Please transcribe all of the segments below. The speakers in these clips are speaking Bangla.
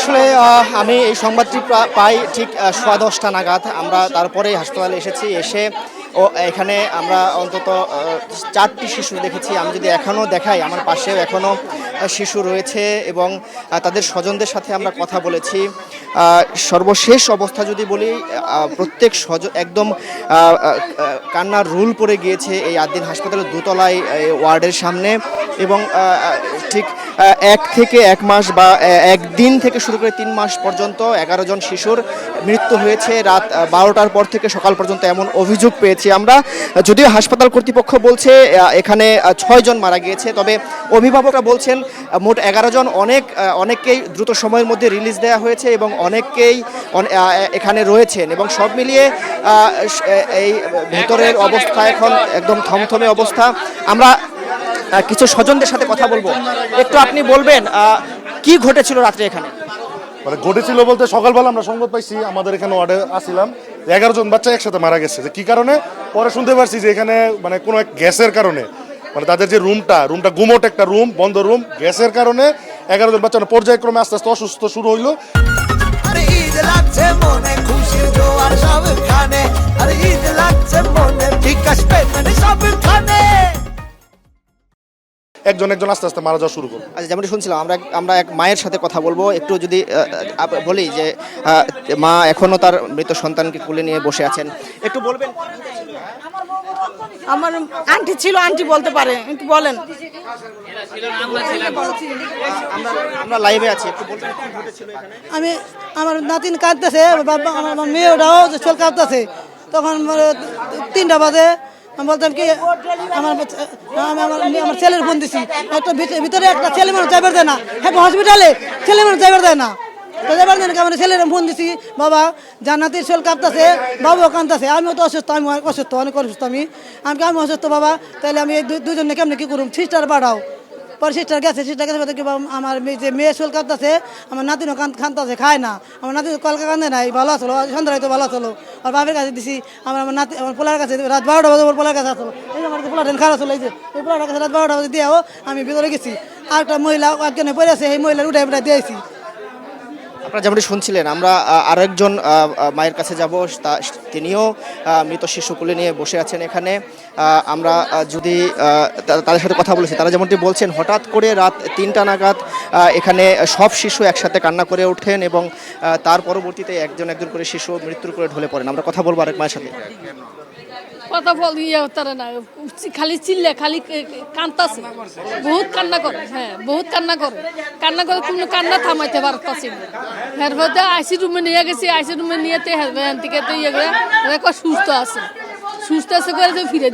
আসলে আমি এই সংবাদটি পাই ঠিক 10:15 নাগাদ। আমরা তারপরে হাসপাতালে এসে এখানে আমরা অন্তত 4টি শিশু দেখেছি। আমি যদি এখনও দেখাই, আমার পাশেও এখনও শিশু রয়েছে এবং তাদের স্বজনদের সাথে আমরা কথা বলেছি। সর্বশেষ অবস্থা যদি বলি, প্রত্যেক একদম কান্নার রোল পড়ে গিয়েছে এই আদ্দিন হাসপাতালের দোতলায় ওয়ার্ডের সামনে। এবং ঠিক 1 থেকে 1 মাস বা 1 দিন থেকে শুরু করে 3 মাস পর্যন্ত 11 জন শিশুর মৃত্যু হয়েছে রাত 12টার পর থেকে সকাল পর্যন্ত, এমন অভিযোগ পেয়েছি আমরা। যদিও হাসপাতাল কর্তৃপক্ষ বলছে এখানে 6 জন মারা গিয়েছে, তবে অভিভাবকরা বলছেন মোট 11 জন। অনেককেই দ্রুত সময়ের মধ্যে রিলিজ দেওয়া হয়েছে এবং অনেককেই এখানে রয়েছেন এবং সব মিলিয়ে এই ভেতরের অবস্থা এখন একদম থমথমে অবস্থা। আমরা কিছু স্বজনদের সাথে কথা বলবো। একটু আপনি বলবেন কি ঘটেছিল রাত্রে এখানে? মানে ঘটেছিল বলতে, সকালবেলা আমরা সংবাদ পাইছি, আমাদের এখানে ওয়ার্ডে আসছিলাম, 11 জন বাচ্চা একসাথে মারা গেছে। যে কি কারণে পরে শুনতে পারছি যে এখানে মানে কোনো এক গ্যাসের কারণে, মানে তাদের যে রুমটা গুমোট একটা রুম, বন্ধ রুম, গ্যাসের কারণে 11 জন বাচ্চা পর্যায়ক্রমে আস্তে আস্তে অসুস্থ শুরু হইলো। একজন আস্তে আস্তে মারা যাওয়া শুরু করলো। আচ্ছা, যেমনটি শুনছিলাম, আমরা এক মায়ের সাথে কথা বলবো। একটু যদি বলি যে মা এখনো তার মৃত সন্তানকে কোলে নিয়ে বসে আছেন, একটু বলবেন। আমার আন্টি ছিল, আন্টি বলতে পারে, একটু বলেন। আমরা লাইভে আছি, একটু বলবেন কি ঘটেছিল এখানে? আমার নাতিন কাঁদতেছে, বাবা আমার মেয়েটাও চল কাঁদতেছে। তখন 3টা বাজে আমি বলতাম কি আমার ছেলের ফোন দিছি, একটা ভিতরে একটা ছেলে মানুষ যাইবার দেয় না, একটা হসপিটালে ছেলে মানুষ যাইবার দেয় না। তো যাইবার দেয় না, আমার ছেলের ফোন দিছি, বাবা জান্নাতির শোল কাঁপতেছে, বাবুও কাঁদতেছে, আমিও তো অসুস্থ, আমি অনেক অসুস্থ, আমি অসুস্থ বাবা, তাহলে আমি দুজনে কেমনে কি করুম, সিস্টার পাঠাও। পরে সিস্টার গেছে আমার যে মেয়ে শোল কাঁদতেছে, আমার নাতিনও কাঁদতেছে, খায় না। আমার নাতি কলকা কান্দে নাই, ভালো আসলো, সন্ধ্যায় তো ভালো আসলো। আর বাপের কাছে দিছি, আমার নাতি আমার পোলার কাছে রাত 12টা বাজে পোলার কাছে আসলো। এই আমার পোলার খারাপ আসলো, এই যে এই পোলার কাছে রাত 12টা বাজে দিয়েও আমি ভিতরে গেছি। আর একটা মহিলা একজনে পড়ে আছে, এই মহিলার উঠে দিয়েছি। আপনারা যেমনটি শুনছিলেন, আমরা আরেকজন মায়ের কাছে যাব। তিনিও মৃত শিশু কোলে নিয়ে বসে আছেন এখানে। আমরা যদি তাদের সাথে কথা বলেছি, তারা যেমনটি বলছেন, হঠাৎ করে রাত 3টা নাগাদ এখানে সব শিশু একসাথে কান্না করে ওঠেন এবং তার পরবর্তীতে একজন করে শিশু মৃত্যুর করে ঢলে পড়েন। আমরা কথা বলবো আরেক মায়ের সাথে। কথা বলি তারা না, খালি চিল্লে, খালি কান্দাছে, বহুত কান্না করে। হ্যাঁ, বহুত কান্না করে, কোনো কান্না থামাইতে পারতাছি না। এর মধ্যে আইসি রুমে নিয়ে গেছি, আইসি রুমে নিয়েতে থেকে তো ইয়ে করে সুস্থ আছে করে ফিরে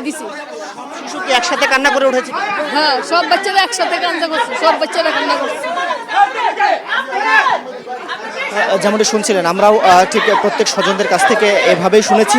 দিছি, শিশু কি একসাথে কান্না করে উঠেছে? হ্যাঁ, সব বাচ্চারা একসাথে কান্না করছে, কান্না করছে। যেমনটি শুনছিলেন, আমরাও ঠিক প্রত্যেক স্বজনদের কাছ থেকে এভাবেই শুনেছি।